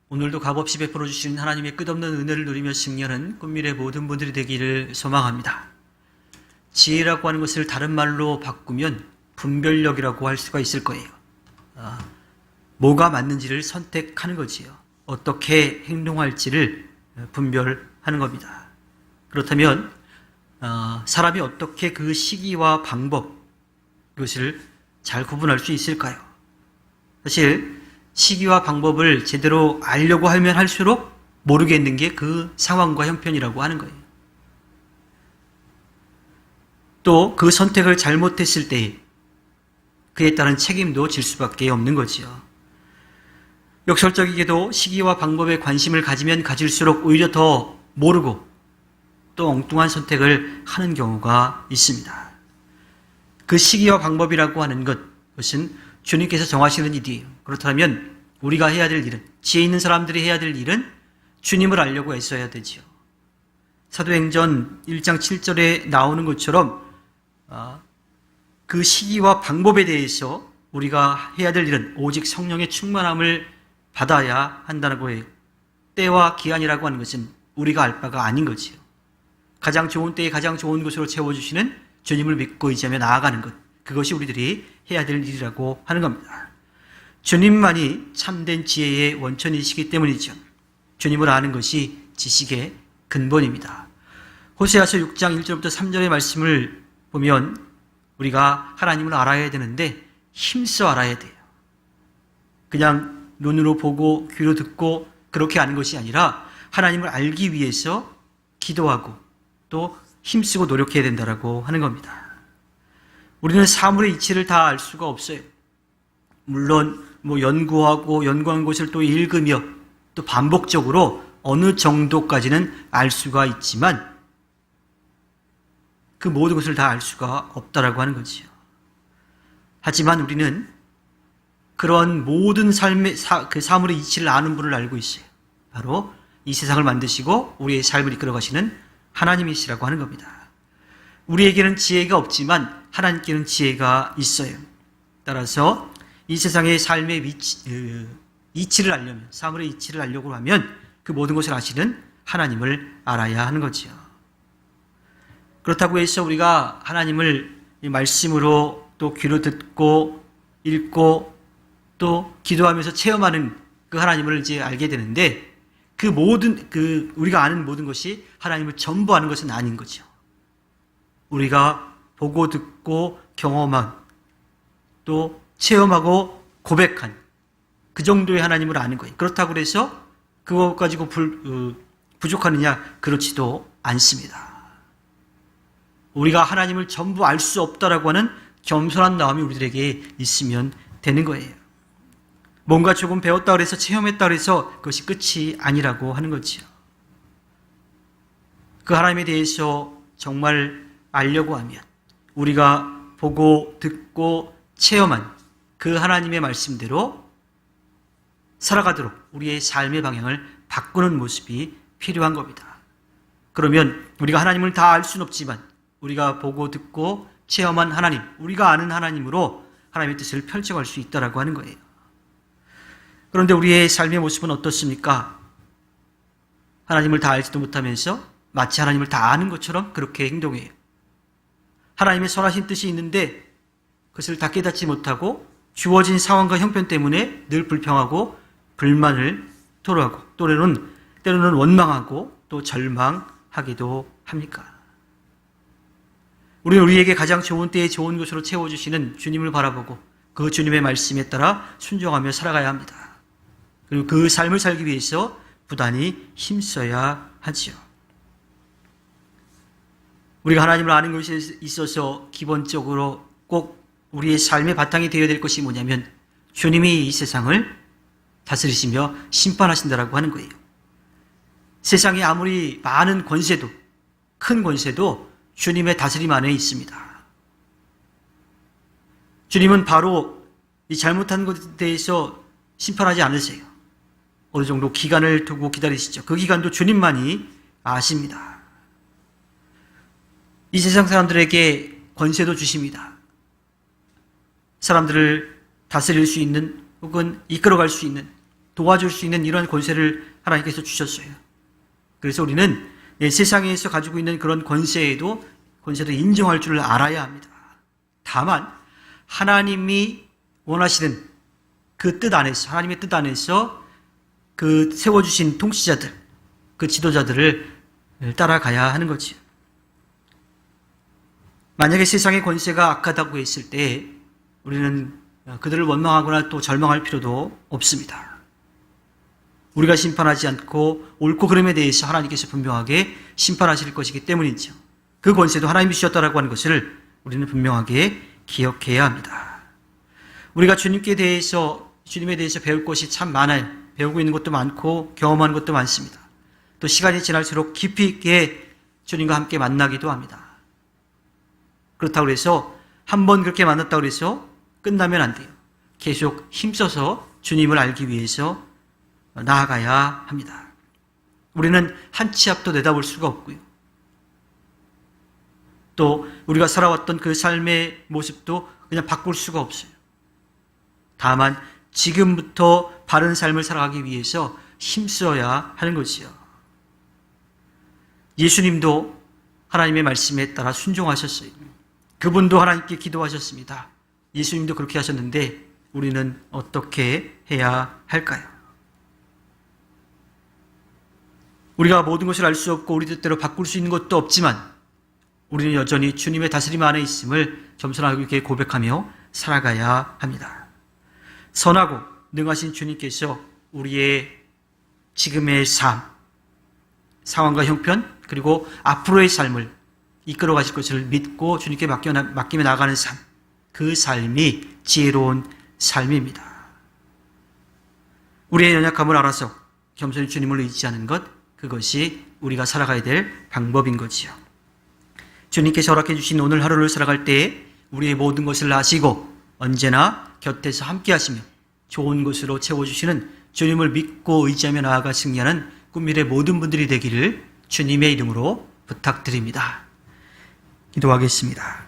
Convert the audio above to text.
오늘도 값없이 베풀어 주신 하나님의 끝없는 은혜를 누리며 승리하는 꿈미래 모든 분들이 되기를 소망합니다. 지혜라고 하는 것을 다른 말로 바꾸면 분별력이라고 할 수가 있을 거예요. 뭐가 맞는지를 선택하는 거지요. 어떻게 행동할지를 분별하는 겁니다. 그렇다면 사람이 어떻게 그 시기와 방법, 이것을 잘 구분할 수 있을까요? 사실 시기와 방법을 제대로 알려고 하면 할수록 모르겠는 게 그 상황과 형편이라고 하는 거예요. 또 그 선택을 잘못했을 때 그에 따른 책임도 질 수밖에 없는 거지요. 역설적이게도 시기와 방법에 관심을 가지면 가질수록 오히려 더 모르고 또 엉뚱한 선택을 하는 경우가 있습니다. 그 시기와 방법이라고 하는 그것은 주님께서 정하시는 일이에요. 그렇다면 우리가 해야 될 일은, 지혜 있는 사람들이 해야 될 일은 주님을 알려고 애써야 되지요. 사도행전 1장 7절에 나오는 것처럼 그 시기와 방법에 대해서 우리가 해야 될 일은 오직 성령의 충만함을 받아야 한다고 해요. 때와 기한이라고 하는 것은 우리가 알 바가 아닌 거지요. 가장 좋은 때에 가장 좋은 곳으로 채워주시는 주님을 믿고 의지하며 나아가는 것, 그것이 우리들이 해야 될 일이라고 하는 겁니다. 주님만이 참된 지혜의 원천이시기 때문이죠. 주님을 아는 것이 지식의 근본입니다. 호세아서 6장 1절부터 3절의 말씀을 보면 우리가 하나님을 알아야 되는데 힘써 알아야 돼요. 그냥 눈으로 보고 귀로 듣고 그렇게 아는 것이 아니라 하나님을 알기 위해서 기도하고 또 힘쓰고 노력해야 된다라고 하는 겁니다. 우리는 사물의 이치를 다 알 수가 없어요. 물론 연구한 것을 또 읽으며 또 반복적으로 어느 정도까지는 알 수가 있지만 그 모든 것을 다 알 수가 없다라고 하는 거지요. 하지만 우리는 그런 모든 그 사물의 이치를 아는 분을 알고 있어요. 바로 이 세상을 만드시고 우리의 삶을 이끌어 가시는 하나님이시라고 하는 겁니다. 우리에게는 지혜가 없지만 하나님께는 지혜가 있어요. 따라서 이 세상의 삶의 이치를 알려면, 사물의 이치를 알려고 하면 그 모든 것을 아시는 하나님을 알아야 하는 거지요. 그렇다고 해서 우리가 하나님을 말씀으로 또 귀로 듣고 읽고 또 기도하면서 체험하는 그 하나님을 이제 알게 되는데 우리가 아는 모든 것이 하나님을 전부 아는 것은 아닌 거죠. 우리가 보고 듣고 경험한 또 체험하고 고백한 그 정도의 하나님을 아는 거예요. 그렇다고 해서 그것 가지고 부족하느냐? 그렇지도 않습니다. 우리가 하나님을 전부 알 수 없다라고 하는 겸손한 마음이 우리들에게 있으면 되는 거예요. 뭔가 조금 배웠다 그래서 체험했다 그래서 그것이 끝이 아니라고 하는 거지요. 그 하나님에 대해서 정말 알려고 하면 우리가 보고 듣고 체험한 그 하나님의 말씀대로 살아가도록 우리의 삶의 방향을 바꾸는 모습이 필요한 겁니다. 그러면 우리가 하나님을 다 알 수는 없지만 우리가 보고 듣고 체험한 하나님, 우리가 아는 하나님으로 하나님의 뜻을 펼쳐갈 수 있다라고 하는 거예요. 그런데 우리의 삶의 모습은 어떻습니까? 하나님을 다 알지도 못하면서 마치 하나님을 다 아는 것처럼 그렇게 행동해요. 하나님의 선하신 뜻이 있는데 그것을 다 깨닫지 못하고 주어진 상황과 형편 때문에 늘 불평하고 불만을 토로하고 때로는 원망하고 또 절망하기도 합니까? 우리는 우리에게 가장 좋은 때에 좋은 것으로 채워주시는 주님을 바라보고 그 주님의 말씀에 따라 순종하며 살아가야 합니다. 그리고 그 삶을 살기 위해서 부단히 힘써야 하지요. 우리가 하나님을 아는 것에 있어서 기본적으로 꼭 우리의 삶의 바탕이 되어야 될 것이 뭐냐면 주님이 이 세상을 다스리시며 심판하신다라고 하는 거예요. 세상에 아무리 많은 권세도, 큰 권세도 주님의 다스림 안에 있습니다. 주님은 바로 이 잘못한 것에 대해서 심판하지 않으세요. 어느 정도 기간을 두고 기다리시죠. 그 기간도 주님만이 아십니다. 이 세상 사람들에게 권세도 주십니다. 사람들을 다스릴 수 있는 혹은 이끌어갈 수 있는 도와줄 수 있는 이런 권세를 하나님께서 주셨어요. 그래서 우리는 세상에서 가지고 있는 그런 권세도 인정할 줄 알아야 합니다. 다만 하나님이 원하시는 그 뜻 안에서, 하나님의 뜻 안에서 그 세워주신 통치자들, 그 지도자들을 따라가야 하는 거지요. 만약에 세상의 권세가 악하다고 했을 때 우리는 그들을 원망하거나 또 절망할 필요도 없습니다. 우리가 심판하지 않고 옳고 그름에 대해서 하나님께서 분명하게 심판하실 것이기 때문이죠. 그 권세도 하나님이 주셨다라고 하는 것을 우리는 분명하게 기억해야 합니다. 우리가 주님에 대해서 배울 것이 참 많아요. 배우고 있는 것도 많고 경험하는 것도 많습니다. 또 시간이 지날수록 깊이 있게 주님과 함께 만나기도 합니다. 그렇다고 해서 한번 그렇게 만났다고 해서 끝나면 안 돼요. 계속 힘써서 주님을 알기 위해서 나아가야 합니다. 우리는 한 치 앞도 내다볼 수가 없고요. 또 우리가 살아왔던 그 삶의 모습도 그냥 바꿀 수가 없어요. 다만 지금부터 바른 삶을 살아가기 위해서 힘써야 하는 거지요. 예수님도 하나님의 말씀에 따라 순종하셨어요. 그분도 하나님께 기도하셨습니다. 예수님도 그렇게 하셨는데 우리는 어떻게 해야 할까요? 우리가 모든 것을 알 수 없고 우리 뜻대로 바꿀 수 있는 것도 없지만 우리는 여전히 주님의 다스림 안에 있음을 겸손하게 고백하며 살아가야 합니다. 선하고 능하신 주님께서 우리의 지금의 삶, 상황과 형편, 그리고 앞으로의 삶을 이끌어 가실 것을 믿고 주님께 맡기며 나가는 삶, 그 삶이 지혜로운 삶입니다. 우리의 연약함을 알아서 겸손히 주님을 의지하는 것, 그것이 우리가 살아가야 될 방법인 거지요. 주님께서 허락해 주신 오늘 하루를 살아갈 때에 우리의 모든 것을 아시고 언제나 곁에서 함께 하시며 좋은 것으로 채워주시는 주님을 믿고 의지하며 나아가 승리하는 꿈미래 모든 분들이 되기를 주님의 이름으로 부탁드립니다. 기도하겠습니다.